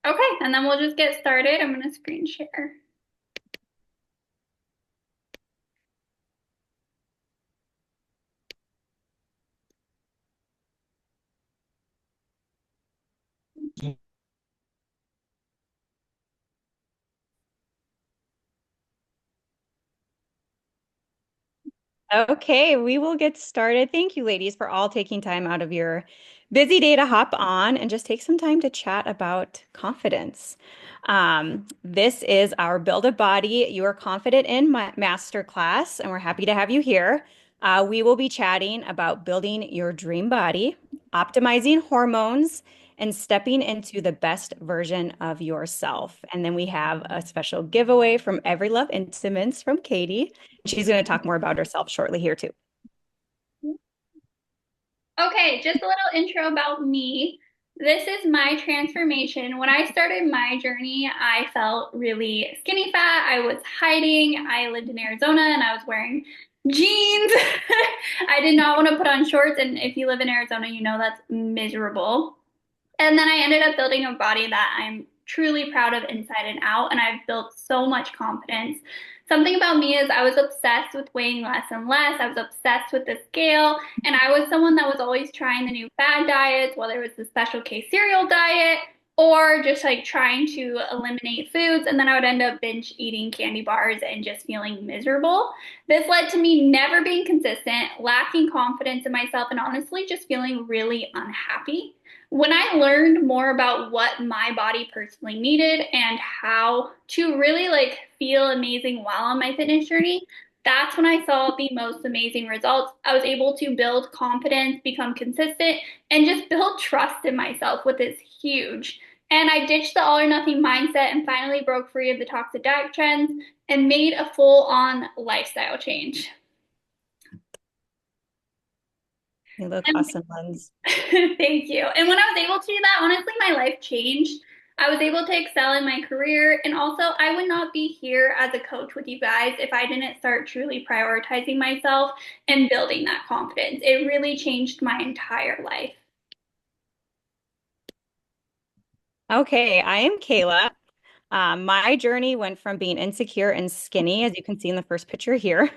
Okay, and then we'll just get started. I'm going to screen share. Okay, we will get started. Thank you, ladies, for all taking time out of your busy day to hop on and just take some time to chat about confidence. This is our Build a Body You Are Confident in Masterclass, and we're happy to have you here. We will be chatting about building your dream body, optimizing hormones, and stepping into the best version of yourself. And then we have a special giveaway from Every Love Intimates from Katie. She's going to talk more about herself shortly here too. Okay, just a little intro about me. This is my transformation. When I started my journey, I felt really skinny fat. I was hiding. I lived in Arizona and I was wearing jeans. I did not want to put on shorts. And if you live in Arizona, you know that's miserable. And then I ended up building a body that I'm truly proud of inside and out. And I've built so much confidence. Something about me is I was obsessed with weighing less and less. I was obsessed with the scale. And I was someone that was always trying the new fad diets, whether it was the Special K cereal diet or just like trying to eliminate foods. And then I would end up binge eating candy bars and just feeling miserable. This led to me never being consistent, lacking confidence in myself, and honestly just feeling really unhappy. When I learned more about what my body personally needed and how to really like feel amazing while on my fitness journey, that's when I saw the most amazing results. I was able to build confidence, become consistent, and just build trust in myself, which is huge. And I ditched the all or nothing mindset and finally broke free of the toxic diet trends and made a full on lifestyle change. You look And awesome, Lens. thank you. And when I was able to do that, honestly, my life changed. I was able to excel in my career. And also, I would not be here as a coach with you guys if I didn't start truly prioritizing myself and building that confidence. It really changed my entire life. Okay, I am Kayla. My journey went from being insecure and skinny, as you can see in the first picture here,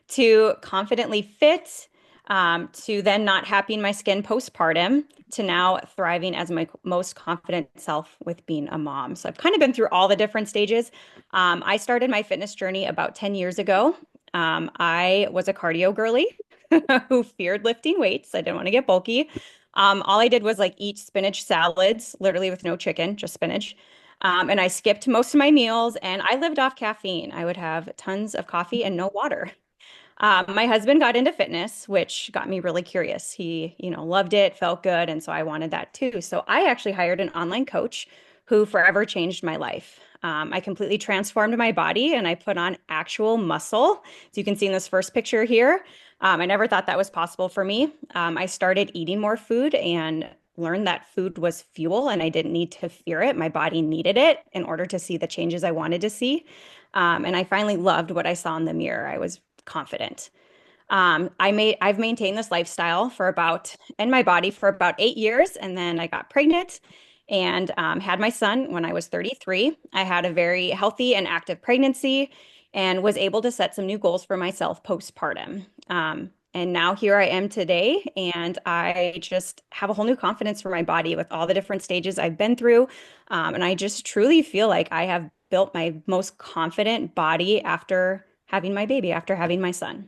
to confidently fit, to then not happy in my skin postpartum, to now thriving as my most confident self with being a mom. So I've kind of been through all the different stages. I started my fitness journey about 10 years ago. I was a cardio girly who feared lifting weights. I didn't want to get bulky. All I did was like eat spinach salads, literally with no chicken, just spinach. And I skipped most of my meals and I lived off caffeine. I would have tons of coffee and no water. My husband got into fitness, which got me really curious. He, loved it, felt good, and so I wanted that too. So I actually hired an online coach who forever changed my life. I completely transformed my body and I put on actual muscle. As you can see in this first picture here, I never thought that was possible for me. I started eating more food and learned that food was fuel and I didn't need to fear it. My body needed it in order to see the changes I wanted to see. And I finally loved what I saw in the mirror. I was confident. I've maintained this lifestyle for about in my body for about 8 years, and then I got pregnant and had my son when I was 33. I had a very healthy and active pregnancy and was able to set some new goals for myself postpartum. And now here I am today, and I just have a whole new confidence for my body with all the different stages I've been through. And I just truly feel like I have built my most confident body after having my baby, after having my son.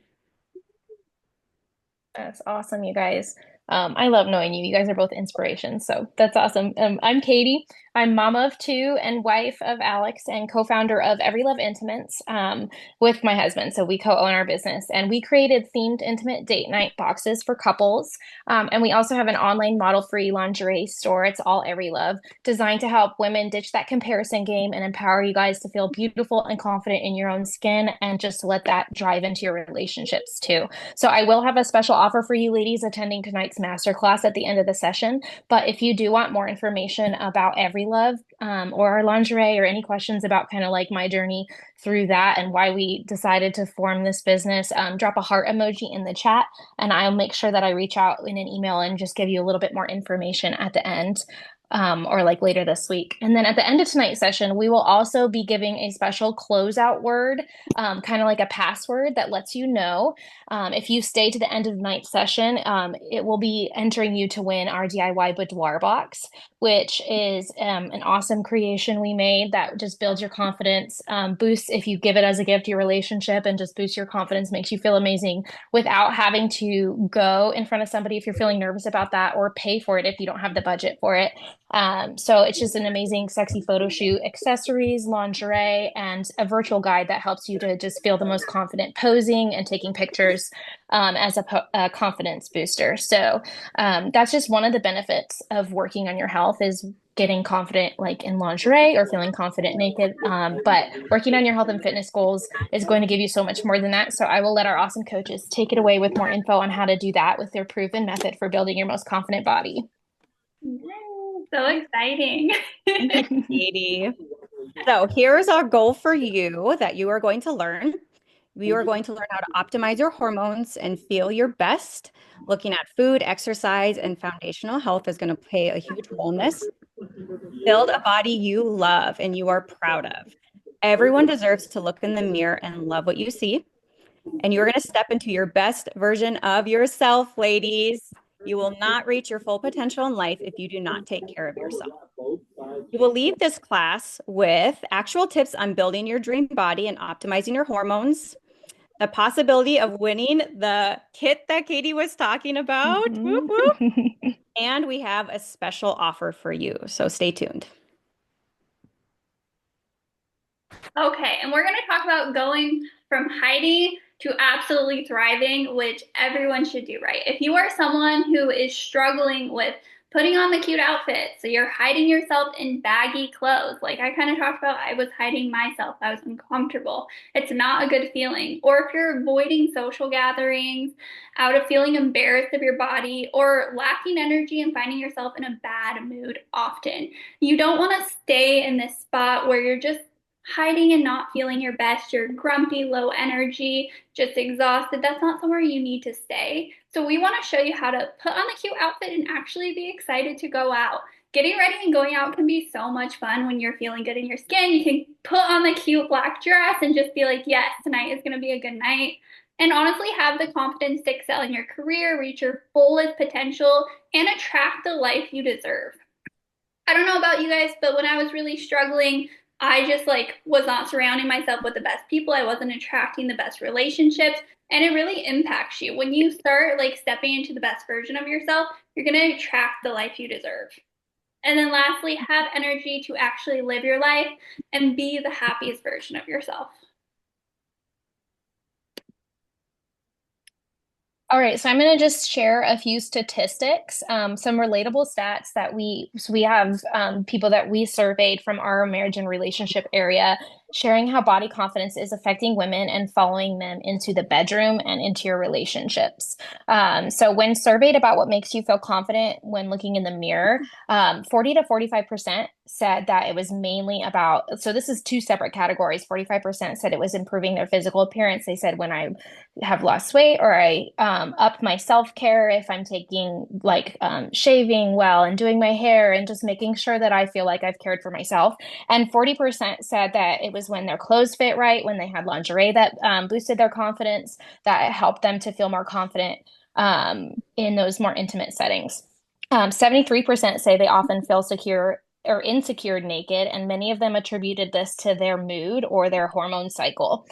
That's awesome, you guys. I love knowing you. You guys are both inspirations, so that's awesome. I'm Katie. I'm mama of two and wife of Alex and co-founder of Every Love Intimates with my husband. So we co-own our business and we created themed intimate date night boxes for couples. And we also have an online model-free lingerie store. It's all Every Love, designed to help women ditch that comparison game and empower you guys to feel beautiful and confident in your own skin and just to let that drive into your relationships too. So I will have a special offer for you ladies attending tonight's masterclass at the end of the session. But if you do want more information about Every Love or our lingerie or any questions about kind of like my journey through that and why we decided to form this business, drop a heart emoji in the chat and I'll make sure that I reach out in an email and just give you a little bit more information at the end. or like later this week. And then at the end of tonight's session, we will also be giving a special closeout word, kind of like a password that lets you know if you stay to the end of the night session, it will be entering you to win our DIY boudoir box, which is an awesome creation we made that just builds your confidence, boosts if you give it as a gift to your relationship, and just boosts your confidence, makes you feel amazing without having to go in front of somebody if you're feeling nervous about that, or pay for it if you don't have the budget for it. So it's just an amazing, sexy photo shoot, accessories, lingerie, and a virtual guide that helps you to just feel the most confident posing and taking pictures as a confidence booster. So that's just one of the benefits of working on your health is getting confident like in lingerie or feeling confident naked. But working on your health and fitness goals is going to give you so much more than that. So I will let our awesome coaches take it away with more info on how to do that with their proven method for building your most confident body. Yay, so exciting. Katie. So here's our goal for you that you are going to learn. We are going to learn how to optimize your hormones and feel your best. Looking at food, exercise, and foundational health is going to play a huge role in this. Build a body you love and you are proud of. Everyone deserves to look in the mirror and love what you see. And you're going to step into your best version of yourself, ladies. You will not reach your full potential in life if you do not take care of yourself. You will leave this class with actual tips on building your dream body and optimizing your hormones, the possibility of winning the kit that Katie was talking about. Whoop, whoop. And we have a special offer for you. So stay tuned. Okay, and we're going to talk about going from hiding to absolutely thriving, which everyone should do, right? If you are someone who is struggling with putting on the cute outfit, so you're hiding yourself in baggy clothes, like I kind of talked about, I was hiding myself, I was uncomfortable. It's not a good feeling. Or if you're avoiding social gatherings out of feeling embarrassed of your body or lacking energy and finding yourself in a bad mood often, you don't want to stay in this spot where you're just hiding and not feeling your best, you're grumpy, low energy, just exhausted. That's not somewhere you need to stay. So we want to show you how to put on the cute outfit and actually be excited to go out. Getting ready and going out can be so much fun when you're feeling good in your skin. You can put on the cute black dress and just be like, yes, tonight is going to be a good night. And honestly, have the confidence to excel in your career, reach your fullest potential, and attract the life you deserve. I don't know about you guys, but when I was really struggling, I just was not surrounding myself with the best people. I wasn't attracting the best relationships, and it really impacts you. When you start stepping into the best version of yourself, you're going to attract the life you deserve. And then lastly, have energy to actually live your life and be the happiest version of yourself. All right, so I'm going to just share a few statistics, some relatable stats that we have people that we surveyed from our marriage and relationship area sharing how body confidence is affecting women and following them into the bedroom and into your relationships. So when surveyed about what makes you feel confident when looking in the mirror, 40 to 45% said that it was mainly about, so this is two separate categories. 45% said it was improving their physical appearance. They said when I have lost weight or I up my self-care, if I'm taking shaving well and doing my hair and just making sure that I feel like I've cared for myself. And 40% said that it was when their clothes fit right, when they had lingerie that boosted their confidence, that it helped them to feel more confident in those more intimate settings. 73% say they often feel secure or insecure naked, and many of them attributed this to their mood or their hormone cycle.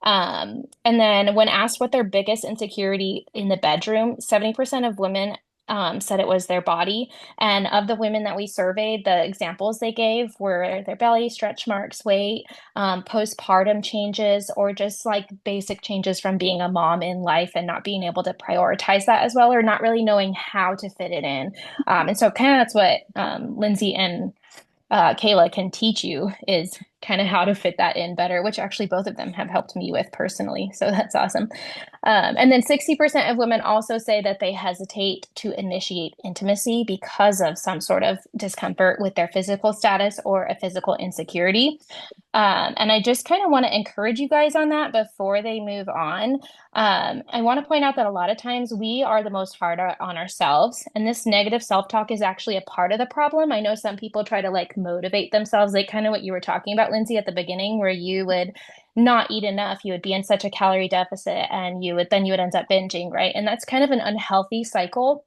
And then when asked what their biggest insecurity in the bedroom, 70% of women said it was their body. And of the women that we surveyed, the examples they gave were their belly, stretch marks, weight, postpartum changes, or just basic changes from being a mom in life and not being able to prioritize that as well, or not really knowing how to fit it in. And so kind of that's what Lindsay and Kayla can teach you, is kind of how to fit that in better, which actually both of them have helped me with personally. So that's awesome. And then 60% of women also say that they hesitate to initiate intimacy because of some sort of discomfort with their physical status or a physical insecurity. And I just kind of want to encourage you guys on that before they move on. I want to point out that a lot of times we are the most hard on ourselves, and this negative self-talk is actually a part of the problem. I know some people try to like motivate themselves, like kind of what you were talking about, Lindsay, at the beginning, where you would not eat enough, you would be in such a calorie deficit, and you would end up binging, right? And that's kind of an unhealthy cycle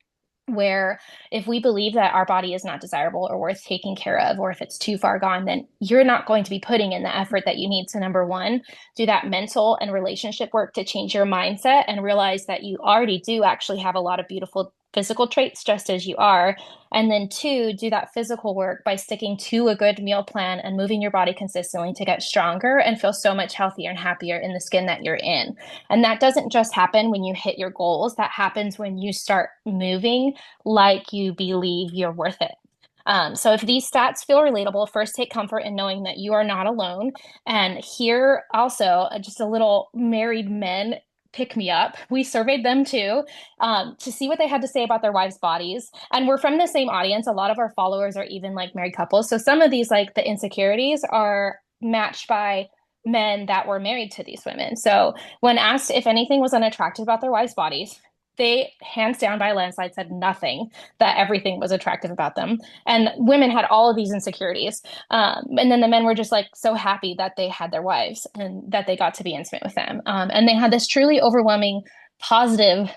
where if we believe that our body is not desirable or worth taking care of, or if it's too far gone, then you're not going to be putting in the effort that you need to, number one, do that mental and relationship work to change your mindset and realize that you already do actually have a lot of beautiful physical traits just as you are. And then two, do that physical work by sticking to a good meal plan and moving your body consistently to get stronger and feel so much healthier and happier in the skin that you're in. And that doesn't just happen when you hit your goals, that happens when you start moving like you believe you're worth it. So if these stats feel relatable, first take comfort in knowing that you are not alone. And here also, just a little married men pick me up. We surveyed them too, to see what they had to say about their wives' bodies. And we're from the same audience. A lot of our followers are even like married couples. So some of these, like the insecurities, are matched by men that were married to these women. So when asked if anything was unattractive about their wives' bodies, they hands down by a landslide said nothing, that everything was attractive about them. And women had all of these insecurities. And then the men were just like so happy that they had their wives and that they got to be intimate with them. And they had this truly overwhelming positive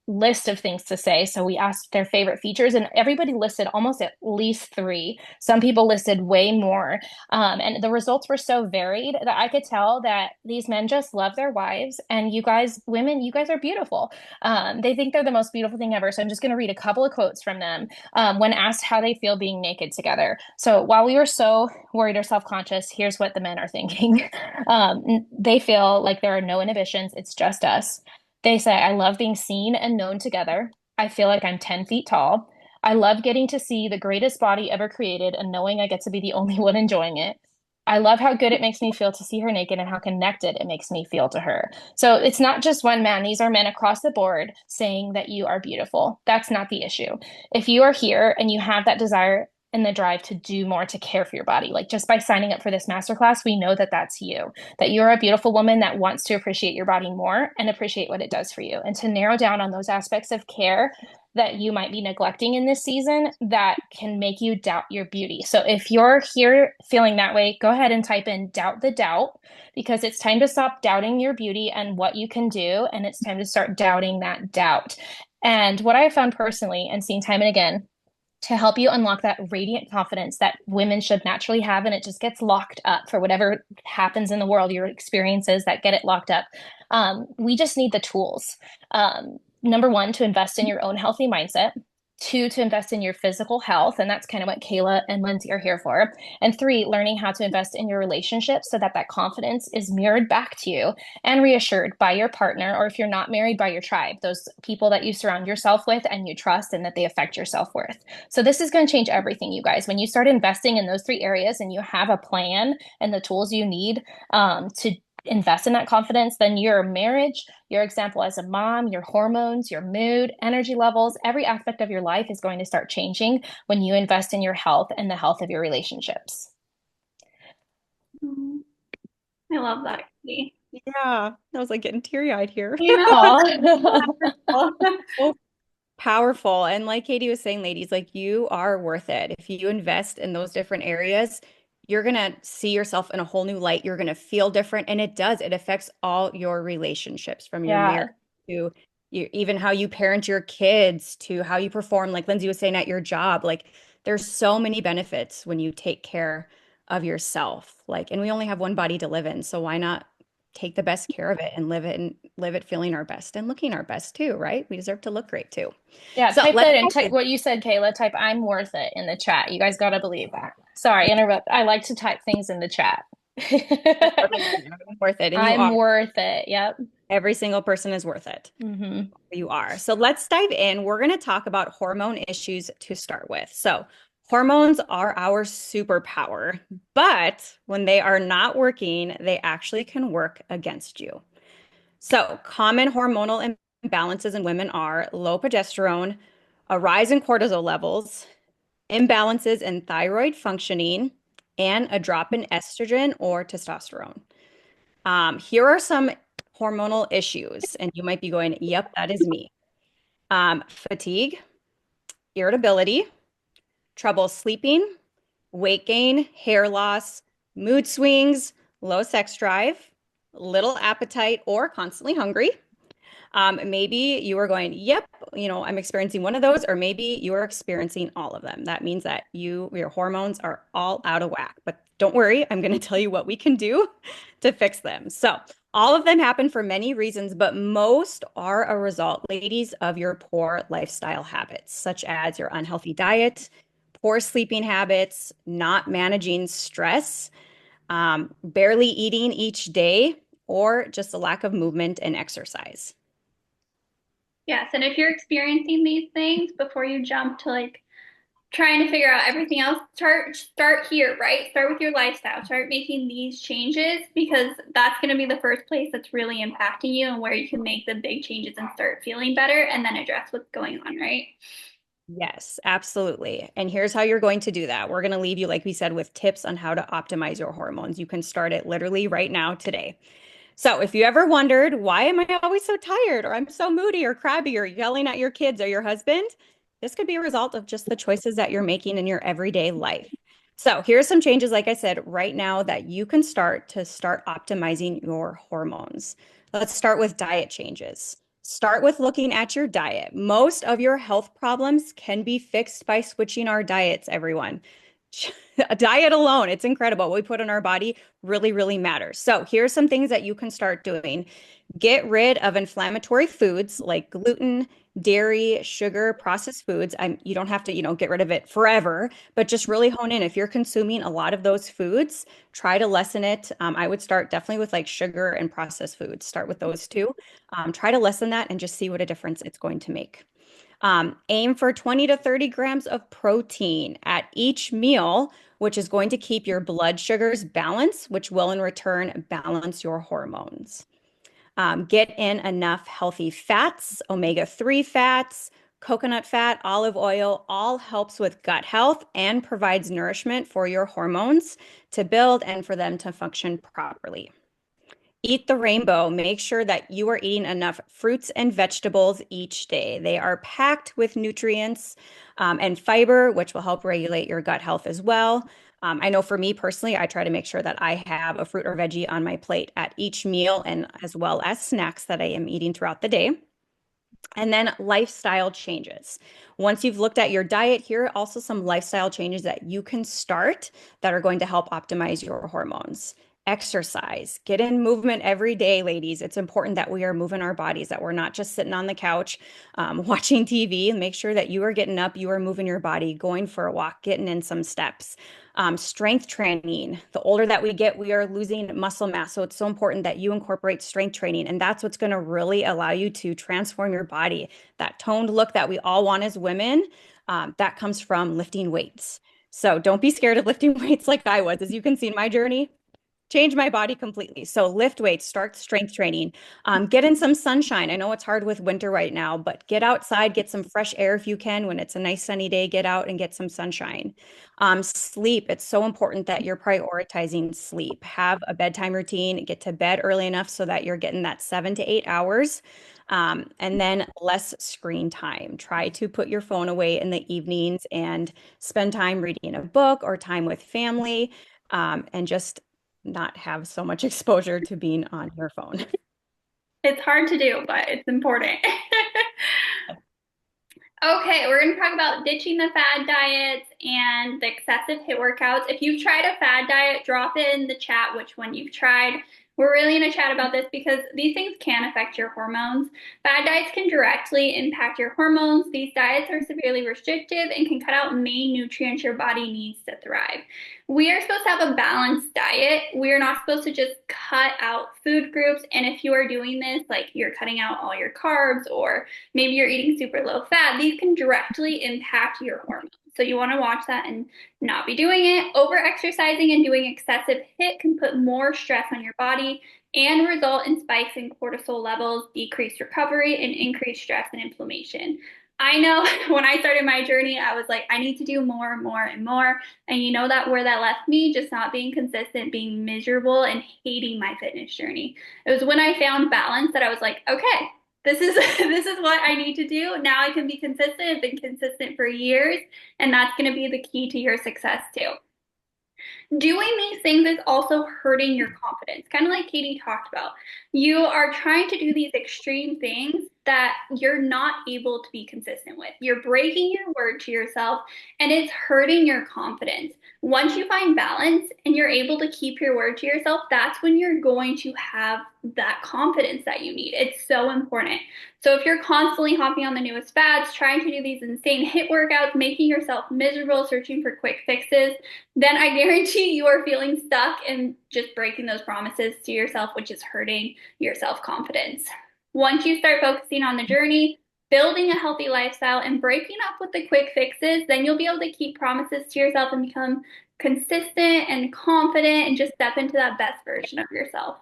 list of things to say. So we asked their favorite features, and everybody listed almost at least three. Some people listed way more. And the results were so varied that I could tell that these men just love their wives. And you guys, women, you guys are beautiful. They think they're the most beautiful thing ever. So I'm just going to read a couple of quotes from them when asked how they feel being naked together. So while we were so worried or self-conscious, here's what the men are thinking. They feel like there are no inhibitions. It's just us. They say, I love being seen and known together. I feel like I'm 10 feet tall. I love getting to see the greatest body ever created and knowing I get to be the only one enjoying it. I love how good it makes me feel to see her naked and how connected it makes me feel to her. So it's not just one man. These are men across the board saying that you are beautiful. That's not the issue. If you are here and you have that desire and the drive to do more to care for your body, like just by signing up for this masterclass, we know that that's you, that you're a beautiful woman that wants to appreciate your body more and appreciate what it does for you. And to narrow down on those aspects of care that you might be neglecting in this season that can make you doubt your beauty. So if you're here feeling that way, go ahead and type in doubt the doubt, because it's time to stop doubting your beauty and what you can do. And it's time to start doubting that doubt. And what I found personally and seen time and again to help you unlock that radiant confidence that women should naturally have, and it just gets locked up for whatever happens in the world, your experiences that get it locked up. We just need the tools. Number one, to invest in your own healthy mindset. Two, to invest in your physical health. And that's kind of what Kayla and Lindsay are here for. And three, learning how to invest in your relationships so that that confidence is mirrored back to you and reassured by your partner, or if you're not married, by your tribe, those people that you surround yourself with and you trust and that they affect your self-worth. So this is going to change everything, you guys. When you start investing in those three areas and you have a plan and the tools you need to invest in that confidence, then your marriage, your example as a mom, your hormones, your mood, energy levels, every aspect of your life is going to start changing when you invest in your health and the health of your relationships. I love that, Katie. Yeah, I was like getting teary-eyed here. You know. So powerful. And like Katie was saying, ladies, like you are worth it. If you invest in those different areas, you're going to see yourself in a whole new light. You're going to feel different. And it does. It affects all your relationships, from your marriage to even how you parent your kids to how you perform, like Lindsay was saying, at your job. Like there's so many benefits when you take care of yourself. Like, and we only have one body to live in. So why not take the best care of it and live it feeling our best and looking our best too, right? We deserve to look great too. Yeah, So type that in. Type what you said, Kayla. Type "I'm worth it" in the chat. You guys got to believe that. Sorry, interrupt. I like to type things in the chat. I'm worth it. And I'm worth it. Yep. Every single person is worth it. Mm-hmm. You are. So let's dive in. We're going to talk about hormone issues to start with. So hormones are our superpower, but when they are not working, they actually can work against you. So common hormonal imbalances in women are low progesterone, a rise in cortisol levels, imbalances in thyroid functioning, and a drop in estrogen or testosterone. Here are some hormonal issues, and you might be going, yep, that is me. Fatigue, irritability, trouble sleeping, weight gain, hair loss, mood swings, low sex drive, little appetite, or constantly hungry. Maybe you are going, yep, I'm experiencing one of those, or maybe you are experiencing all of them. That means that your hormones are all out of whack. But don't worry, I'm going to tell you what we can do to fix them. So, all of them happen for many reasons, but most are a result, ladies, of your poor lifestyle habits, such as your unhealthy diet, poor sleeping habits, not managing stress, barely eating each day, or just a lack of movement and exercise. Yes, and if you're experiencing these things before you jump to like trying to figure out everything else, start here, right? Start with your lifestyle. Start making these changes because that's going to be the first place that's really impacting you and where you can make the big changes and start feeling better and then address what's going on, right? Yes, absolutely. And here's how you're going to do that. We're going to leave you, like we said, with tips on how to optimize your hormones. You can start it literally right now today. So if you ever wondered, why am I always so tired or I'm so moody or crabby or yelling at your kids or your husband, this could be a result of just the choices that you're making in your everyday life. So here's some changes, like I said, right now that you can start to start optimizing your hormones. Let's start with diet changes. Start with looking at your diet. Most of your health problems can be fixed by switching our diets, everyone. A diet alone, it's incredible. What we put in our body really, really matters. So here's some things that you can start doing. Get rid of inflammatory foods like gluten, dairy, sugar, processed foods. You don't have to, get rid of it forever, but just really hone in. If you're consuming a lot of those foods, try to lessen it. I would start definitely with like sugar and processed foods. Start with those two. Try to lessen that and just see what a difference it's going to make. Aim for 20 to 30 grams of protein at each meal, which is going to keep your blood sugars balanced, which will in return balance your hormones. Get in enough healthy fats, omega-3 fats, coconut fat, olive oil, all helps with gut health and provides nourishment for your hormones to build and for them to function properly. Eat the rainbow. Make sure that you are eating enough fruits and vegetables each day. They are packed with nutrients and fiber, which will help regulate your gut health as well. I know for me personally, I try to make sure that I have a fruit or veggie on my plate at each meal and as well as snacks that I am eating throughout the day. And then lifestyle changes. Once you've looked at your diet, here are also some lifestyle changes that you can start that are going to help optimize your hormones. Exercise, get in movement every day, ladies. It's important that we are moving our bodies, that we're not just sitting on the couch watching TV. Make sure that you are getting up, you are moving your body, going for a walk, getting in some steps. Strength training. The older that we get, we are losing muscle mass. So it's so important that you incorporate strength training. And that's what's going to really allow you to transform your body. That toned look that we all want as women, that comes from lifting weights. So don't be scared of lifting weights like I was. As you can see in my journey, change my body completely. So lift weights, start strength training, get in some sunshine. I know it's hard with winter right now, but get outside, get some fresh air if you can. When it's a nice sunny day, get out and get some sunshine. Sleep. It's so important that you're prioritizing sleep. Have a bedtime routine, get to bed early enough so that you're getting that 7 to 8 hours. And then less screen time. Try to put your phone away in the evenings and spend time reading a book or time with family, and just not have so much exposure to being on your phone. It's hard to do, but it's important. Okay, we're going to talk about ditching the fad diets and the excessive HIIT workouts. If you've tried a fad diet, drop it in the chat which one you've tried. We're really going to chat about this because these things can affect your hormones. Fad diets can directly impact your hormones. These diets are severely restrictive and can cut out main nutrients your body needs to thrive. We are supposed to have a balanced diet. We're not supposed to just cut out food groups. And if you are doing this, like you're cutting out all your carbs or maybe you're eating super low fat, these can directly impact your hormones. So you want to watch that and not be doing it. Over exercising and doing excessive HIIT can put more stress on your body and result in spikes in cortisol levels, decreased recovery, and increased stress and inflammation. I know when I started my journey, I was like, I need to do more and more and more. And you know that where that left me, just not being consistent, being miserable and hating my fitness journey. It was when I found balance that I was like, okay, this is this is what I need to do. Now I can be consistent. I've been consistent for years, and that's going to be the key to your success too. Doing these things is also hurting your confidence, kind of like Katie talked about. You are trying to do these extreme things that you're not able to be consistent with. You're breaking your word to yourself and it's hurting your confidence. Once you find balance and you're able to keep your word to yourself, that's when you're going to have that confidence that you need. It's so important. So if you're constantly hopping on the newest fads, trying to do these insane HIIT workouts, making yourself miserable, searching for quick fixes, then I guarantee you are feeling stuck and just breaking those promises to yourself, which is hurting your self-confidence. Once you start focusing on the journey, building a healthy lifestyle, and breaking up with the quick fixes, then you'll be able to keep promises to yourself and become consistent and confident and just step into that best version of yourself.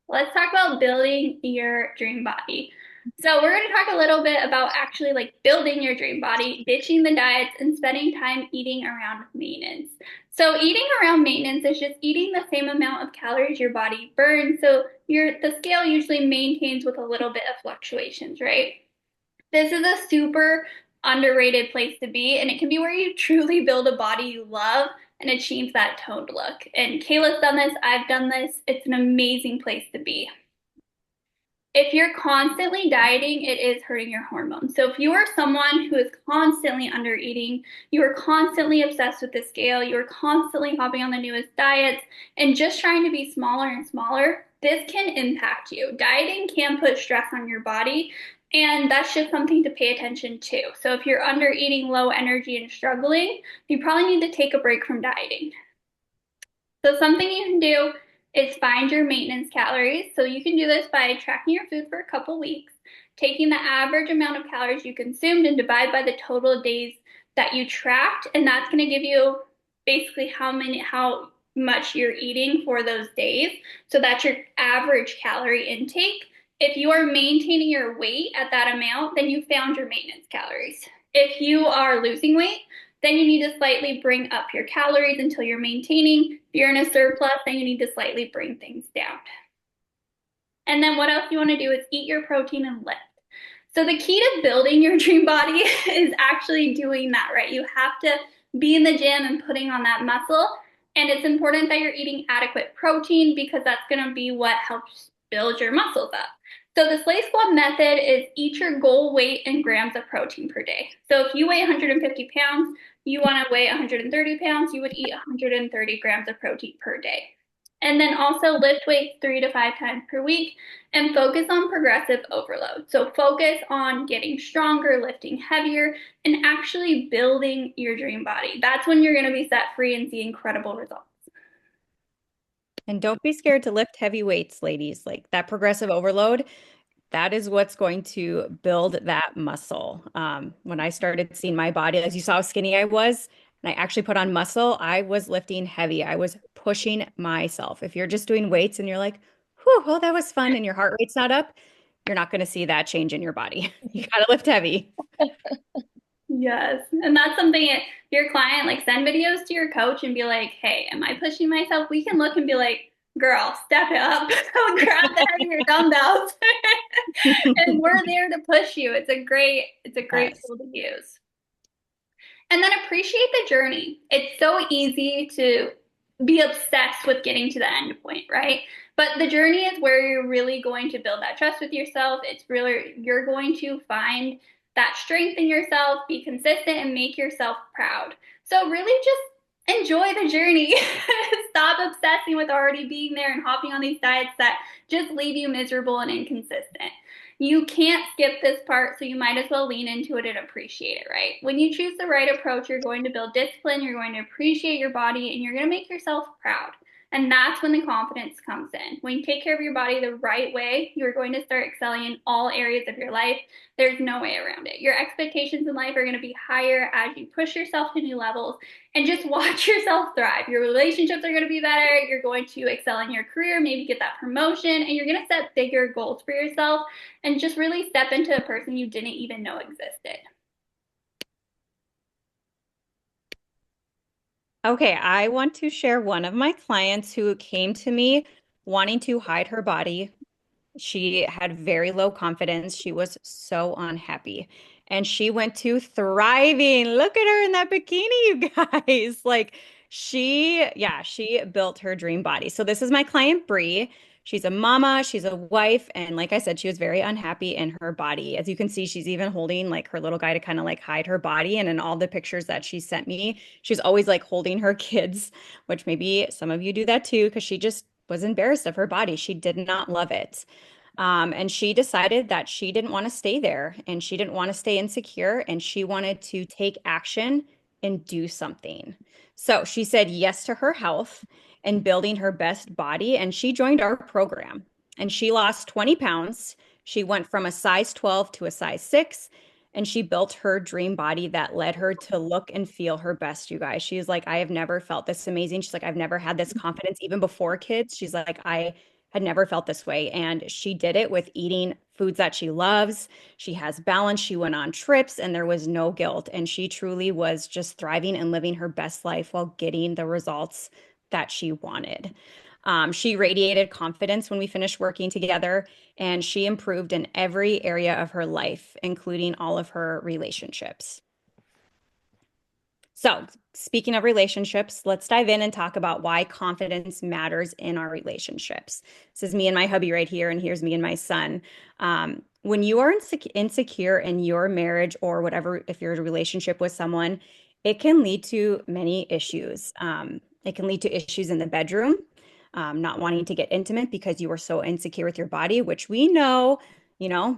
Let's talk about building your dream body. So we're going to talk a little bit about actually like building your dream body, ditching the diets, and spending time eating around maintenance. So eating around maintenance is just eating the same amount of calories your body burns. So the scale usually maintains with a little bit of fluctuations, right? This is a super underrated place to be, and it can be where you truly build a body you love and achieve that toned look. And Kayla's done this, I've done this. It's an amazing place to be. If you're constantly dieting, it is hurting your hormones. So if you are someone who is constantly under eating, you are constantly obsessed with the scale, you are constantly hopping on the newest diets and just trying to be smaller and smaller, this can impact you. Dieting can put stress on your body, and that's just something to pay attention to. So if you're under eating, low energy, and struggling, you probably need to take a break from dieting. So something you can do is find your maintenance calories. So you can do this by tracking your food for a couple weeks, taking the average amount of calories you consumed and divide by the total days that you tracked, and that's going to give you basically how much you're eating for those days. So that's your average calorie intake. If you are maintaining your weight at that amount, then you found your maintenance calories. If you are losing weight, then you need to slightly bring up your calories until you're maintaining. If you're in a surplus, then you need to slightly bring things down. And then what else you want to do is eat your protein and lift. So the key to building your dream body is actually doing that, right? You have to be in the gym and putting on that muscle. And it's important that you're eating adequate protein because that's going to be what helps build your muscles up. So the Slay Squad method is eat your goal weight in grams of protein per day. So if you weigh 150 pounds, you want to weigh 130 pounds, you would eat 130 grams of protein per day. And then also lift weights 3 to 5 times per week and focus on progressive overload. So focus on getting stronger, lifting heavier, and actually building your dream body. That's when you're going to be set free and see incredible results. And don't be scared to lift heavy weights, ladies. Like that progressive overload, that is what's going to build that muscle. When I started seeing my body, as you saw how skinny I was, and I actually put on muscle, I was lifting heavy. I was pushing myself. If you're just doing weights and you're like, whew, well, that was fun, and your heart rate's not up, you're not going to see that change in your body. You got to lift heavy. Yes. And that's something your client, like send videos to your coach and be like, hey, am I pushing myself? We can look and be like, girl, step it up. Grab the head of your dumbbells. And we're there to push you. It's a great Yes. tool to use. And then appreciate the journey. It's so easy to be obsessed with getting to the end point, right? But the journey is where you're really going to build that trust with yourself. It's really, you're going to find that strength in yourself, be consistent, and make yourself proud. So really just enjoy the journey. Stop obsessing with already being there and hopping on these diets that just leave you miserable and inconsistent. You can't skip this part, so you might as well lean into it and appreciate it, right? When you choose the right approach, you're going to build discipline, you're going to appreciate your body, and you're going to make yourself proud. And that's when the confidence comes in. When you take care of your body the right way, you're going to start excelling in all areas of your life. There's no way around it. Your expectations in life are going to be higher as you push yourself to new levels and just watch yourself thrive. Your relationships are going to be better. You're going to excel in your career, maybe get that promotion, and you're going to set bigger goals for yourself and just really step into a person you didn't even know existed. Okay, I want to share one of my clients who came to me wanting to hide her body. She had very low confidence. She was so unhappy. And she went to thriving. Look at her in that bikini, you guys. Like yeah, she built her dream body. So this is my client, Bree. She's a mama, she's a wife, and like I said, she was very unhappy in her body. As you can see, she's even holding like her little guy to kind of like hide her body. And in all the pictures that she sent me, she's always like holding her kids, which maybe some of you do that too, because she just was embarrassed of her body. She did not love it. And she decided that she didn't want to stay there and she didn't want to stay insecure and she wanted to take action and do something. So she said yes to her health and building her best body. And she joined our program and she lost 20 pounds. She went from a size 12 to a size 6. And she built her dream body that led her to look and feel her best, you guys. She's like, I have never felt this amazing. She's like, I've never had this confidence, even before kids. She's like, I had never felt this way. And she did it with eating foods that she loves. She has balance. She went on trips and there was no guilt. And she truly was just thriving and living her best life while getting the results that she wanted. She radiated confidence when we finished working together, and she improved in every area of her life, including all of her relationships. So, speaking of relationships, let's dive in and talk about why confidence matters in our relationships. This is me and my hubby right here, and here's me and my son. When you are insecure in your marriage or whatever, if you're in a relationship with someone, it can lead to many issues. It can lead to issues in the bedroom, not wanting to get intimate because you are so insecure with your body, which we know,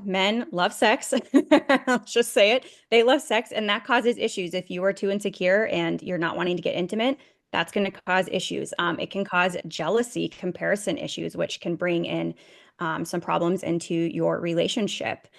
men love sex. Let's just say it. They love sex, and that causes issues. If you are too insecure and you're not wanting to get intimate, that's going to cause issues. It can cause jealousy, comparison issues, which can bring in some problems into your relationship.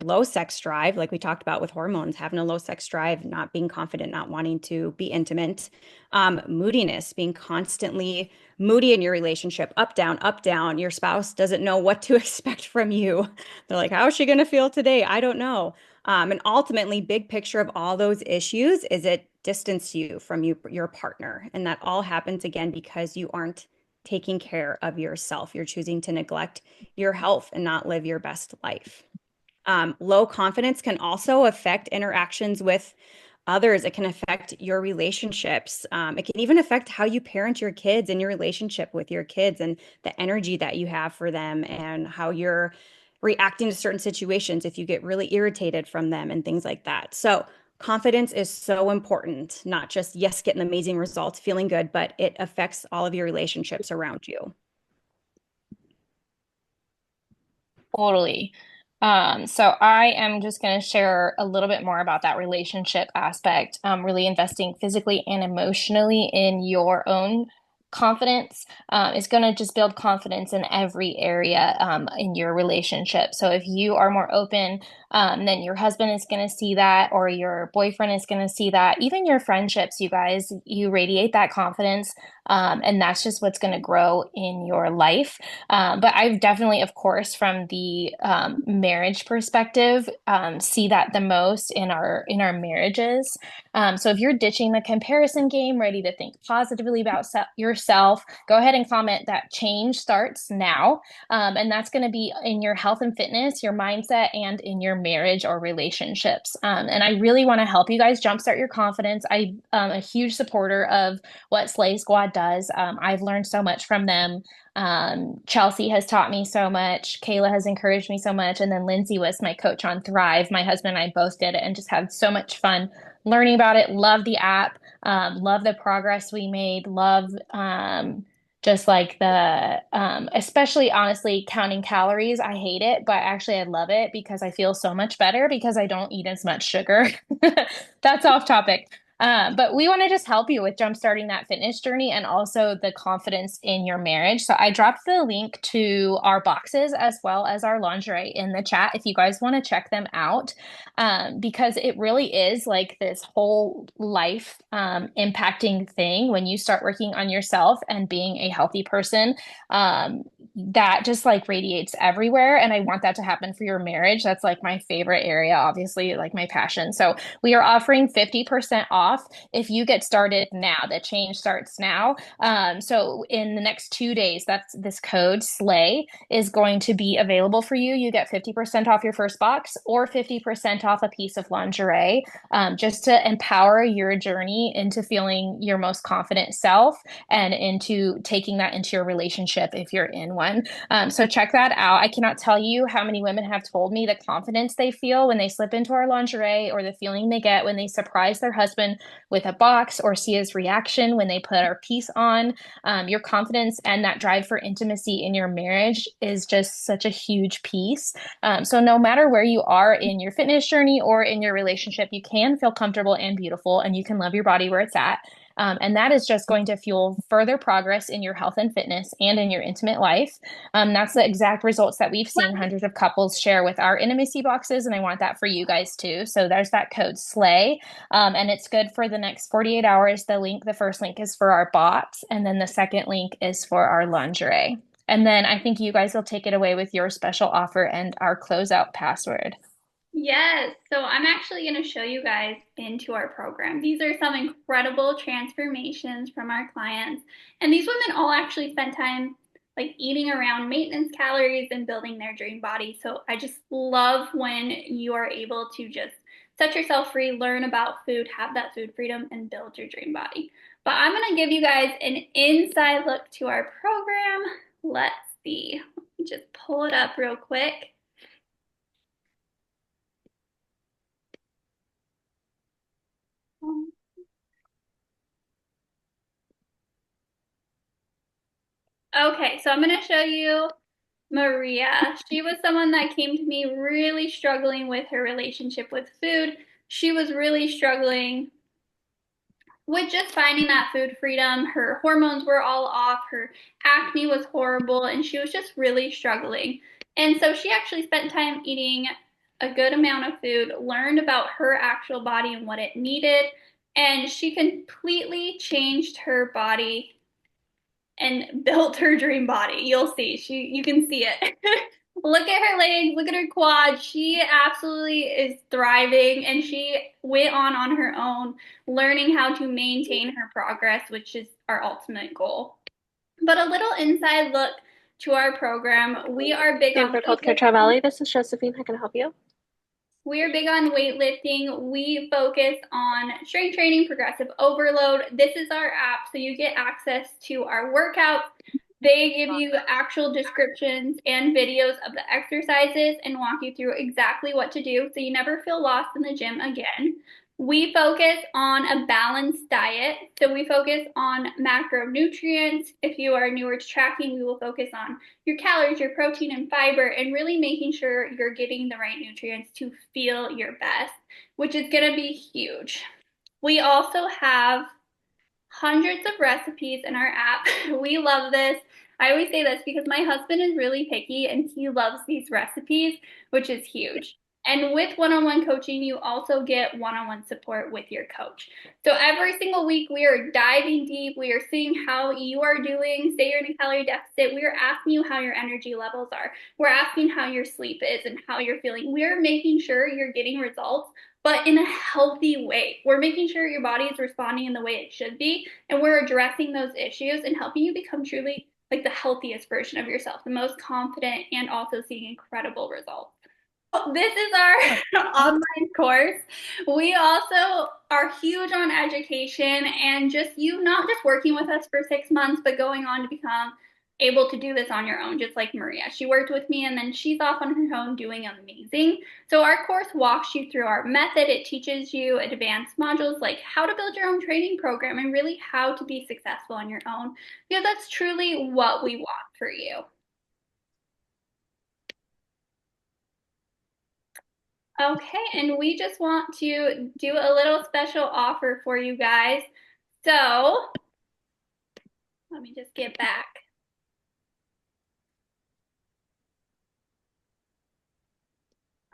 Low sex drive, like we talked about with hormones, having a low sex drive, not being confident, not wanting to be intimate. Moodiness, being constantly moody in your relationship, up, down, up, down. Your spouse doesn't know what to expect from you. They're like, how is she going to feel today? I don't know. And ultimately, big picture of all those issues is it distance you from your partner. And that all happens again because you aren't taking care of yourself. You're choosing to neglect your health and not live your best life. Low confidence can also affect interactions with others. It can affect your relationships. It can even affect how you parent your kids and your relationship with your kids and the energy that you have for them and how you're reacting to certain situations if you get really irritated from them and things like that. So confidence is so important, not just, yes, getting amazing results, feeling good, but it affects all of your relationships around you. Totally. So I am just going to share a little bit more about that relationship aspect, really investing physically and emotionally in your own confidence is going to just build confidence in every area in your relationship. So if you are more open, then your husband is going to see that, or your boyfriend is going to see that. Even your friendships, you guys, you radiate that confidence. And that's just what's going to grow in your life. But I've definitely, of course, from the marriage perspective, see that the most in our marriages. So if you're ditching the comparison game, ready to think positively about yourself, go ahead and comment that change starts now. And that's going to be in your health and fitness, your mindset, and in your marriage or relationships. And I really want to help you guys jumpstart your confidence. I'm a huge supporter of what Slay Squad does. I've learned so much from them. Chelsea has taught me so much. Kayla has encouraged me so much. And then Lindsay was my coach on Thrive. My husband and I both did it and just had so much fun learning about it. Love the app. Love the progress we made. Love just like the, especially honestly, counting calories. I hate it, but actually I love it because I feel so much better because I don't eat as much sugar. That's off topic. But we want to just help you with jumpstarting that fitness journey and also the confidence in your marriage. So I dropped the link to our boxes as well as our lingerie in the chat if you guys want to check them out, because it really is like this whole life impacting thing when you start working on yourself and being a healthy person. That just like radiates everywhere. And I want that to happen for your marriage. That's like my favorite area, obviously, like my passion. So we are offering 50% off if you get started now. The change starts now. So in the next 2 days, that's this code SLAY is going to be available for you. You get 50% off your first box or 50% off a piece of lingerie, just to empower your journey into feeling your most confident self and into taking that into your relationship if you're in one. So check that out. I cannot tell you how many women have told me the confidence they feel when they slip into our lingerie, or the feeling they get when they surprise their husband with a box or see his reaction when they put our piece on. Your confidence and that drive for intimacy in your marriage is just such a huge piece. So no matter where you are in your fitness journey or in your relationship, you can feel comfortable and beautiful, and you can love your body where it's at. And that is just going to fuel further progress in your health and fitness and in your intimate life. That's the exact results that we've seen hundreds of couples share with our intimacy boxes, and I want that for you guys too. So there's that code SLAY, and it's good for the next 48 hours. The first link is for our box, and then the second link is for our lingerie. And then I think you guys will take it away with your special offer and our closeout password. Yes, so I'm actually going to show you guys into our program. These are some incredible transformations from our clients. And these women all actually spent time like eating around maintenance calories and building their dream body. So I just love when you are able to just set yourself free, learn about food, have that food freedom, and build your dream body. But I'm going to give you guys an inside look to our program. Let's see. Let me just pull it up real quick. Okay, so I'm going to show you Maria. She was someone that came to me really struggling with her relationship with food. She was really struggling with just finding that food freedom. Her hormones were all off, her acne was horrible, and she was just really struggling. And so she actually spent time eating a good amount of food, learned about her actual body and what it needed, and she completely changed her body and built her dream body. You'll see. You can see it. Look at her legs, look at her quads. She absolutely is thriving, and she went on her own, learning how to maintain her progress, which is our ultimate goal. But a little inside look to our program. We are big on Stanford Healthcare Tri-Valley. This is Josephine. How can I help you? We are big on weightlifting. We focus on strength training, progressive overload. This is our app, so you get access to our workouts. They give you actual descriptions and videos of the exercises and walk you through exactly what to do, so you never feel lost in the gym again. We focus on a balanced diet. So we focus on macronutrients. If you are newer to tracking, we will focus on your calories, your protein, and fiber, and really making sure you're getting the right nutrients to feel your best, which is going to be huge. We also have hundreds of recipes in our app. We love this. I always say this because my husband is really picky and he loves these recipes, which is huge. And with one-on-one coaching, you also get one-on-one support with your coach. So every single week, we are diving deep. We are seeing how you are doing. Say you're in a calorie deficit. We are asking you how your energy levels are. We're asking how your sleep is and how you're feeling. We're making sure you're getting results, but in a healthy way. We're making sure your body is responding in the way it should be, and we're addressing those issues and helping you become truly like the healthiest version of yourself, the most confident, and also seeing incredible results. This is our online course. We also are huge on education and just you not just working with us for 6 months, but going on to become able to do this on your own, just like Maria. She worked with me and then she's off on her own doing amazing. So our course walks you through our method. It teaches you advanced modules like how to build your own training program and really how to be successful on your own, because that's truly what we want for you. Okay, and we just want to do a little special offer for you guys. So let me just get back.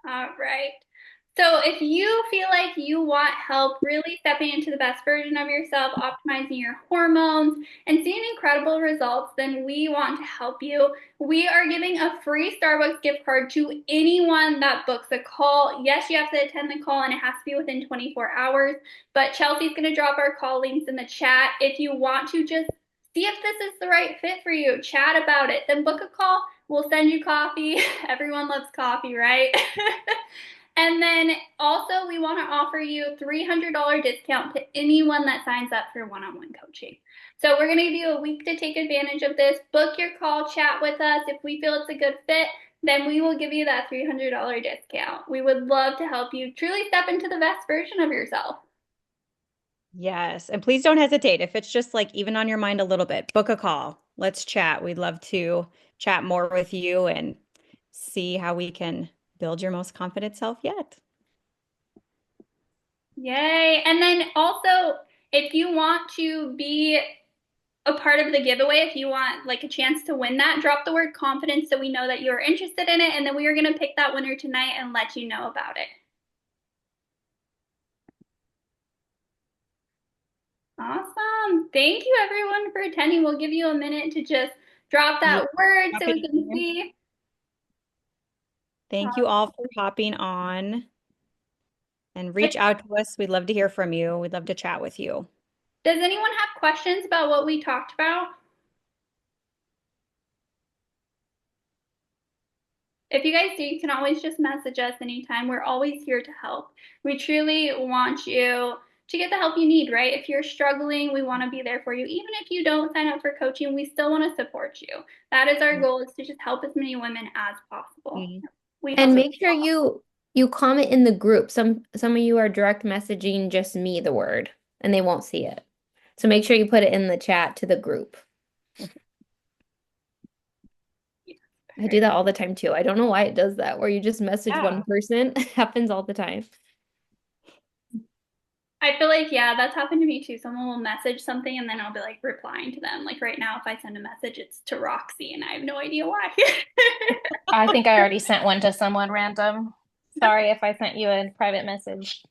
All right. So if you feel like you want help really stepping into the best version of yourself, optimizing your hormones, and seeing incredible results, then we want to help you. We are giving a free Starbucks gift card to anyone that books a call. Yes, you have to attend the call and it has to be within 24 hours, but Chelsea's going to drop our call links in the chat. If you want to just see if this is the right fit for you, chat about it, then book a call. We'll send you coffee. Everyone loves coffee, right? And then also we want to offer you a $300 discount to anyone that signs up for one-on-one coaching. So we're going to give you a week to take advantage of this. Book your call, chat with us. If we feel it's a good fit, then we will give you that $300 discount. We would love to help you truly step into the best version of yourself. Yes. And please don't hesitate. If it's just like even on your mind a little bit, book a call. Let's chat. We'd love to chat more with you and see how we can build your most confident self yet. Yay. And then also, if you want to be a part of the giveaway, if you want like a chance to win that, drop the word confidence so we know that you're interested in it, and then we are going to pick that winner tonight and let you know about it. Awesome. Thank you everyone for attending. We'll give you a minute to just drop that word so we can see. Thank you all for hopping on and reach out to us. We'd love to hear from you. We'd love to chat with you. Does anyone have questions about what we talked about? If you guys do, you can always just message us anytime. We're always here to help. We truly want you to get the help you need, right? If you're struggling, we want to be there for you. Even if you don't sign up for coaching, we still want to support you. That is our goal, is to just help as many women as possible. And make sure you comment in the group. Some of you are direct messaging just me the word and they won't see it. So make sure you put it in the chat to the group. I do that all the time too. I don't know why it does that, where you just message one person. It happens all the time. I feel like, yeah, that's happened to me too. Someone will message something and then I'll be like replying to them. Like right now, if I send a message, it's to Roxy and I have no idea why. I think I already sent one to someone random. Sorry if I sent you a private message.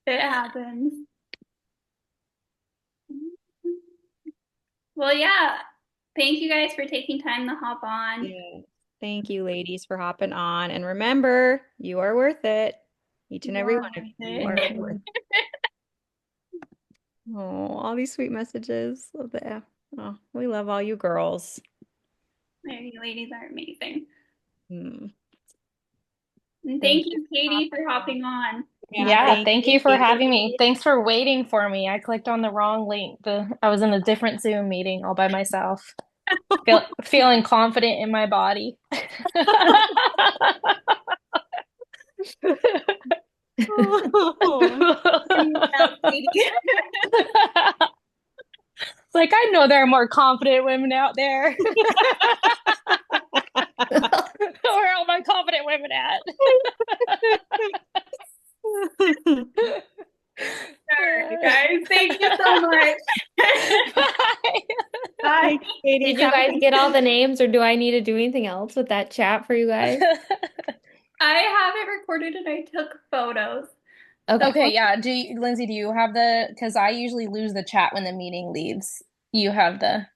It happens. Well, yeah. Thank you guys for taking time to hop on. Yeah. Thank you, ladies, for hopping on. And remember, you are worth it. Each and every one of you are worth it. Oh, all these sweet messages. Love that. Oh, we love all you girls. You ladies are amazing. Mm. And thank you, Katie, for hopping on. Yeah, thank you for having me. Thanks for waiting for me. I clicked on the wrong link. I was in a different Zoom meeting all by myself. Feeling confident in my body. It's like, I know there are more confident women out there. Where are all my confident women at? All right, guys, thank you so much. Bye. Bye. Did you guys get all the names, or do I need to do anything else with that chat for you guys? I have it recorded and I took photos. Okay, yeah. Lindsay, do you have because I usually lose the chat when the meeting leaves. You have the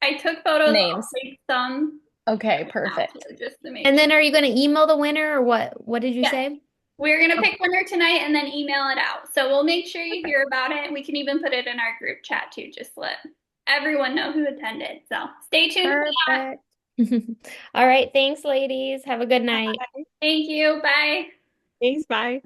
I took photos. Names. I'll take some. Okay, perfect. Just to make And then are you going to email the winner, or what? What did you say? We're going to pick winner tonight and then email it out. So we'll make sure you hear about it. We can even put it in our group chat too, just to let everyone know who attended. So stay tuned for that. All right. Thanks, ladies. Have a good night. Thank you. Bye. Thanks. Bye.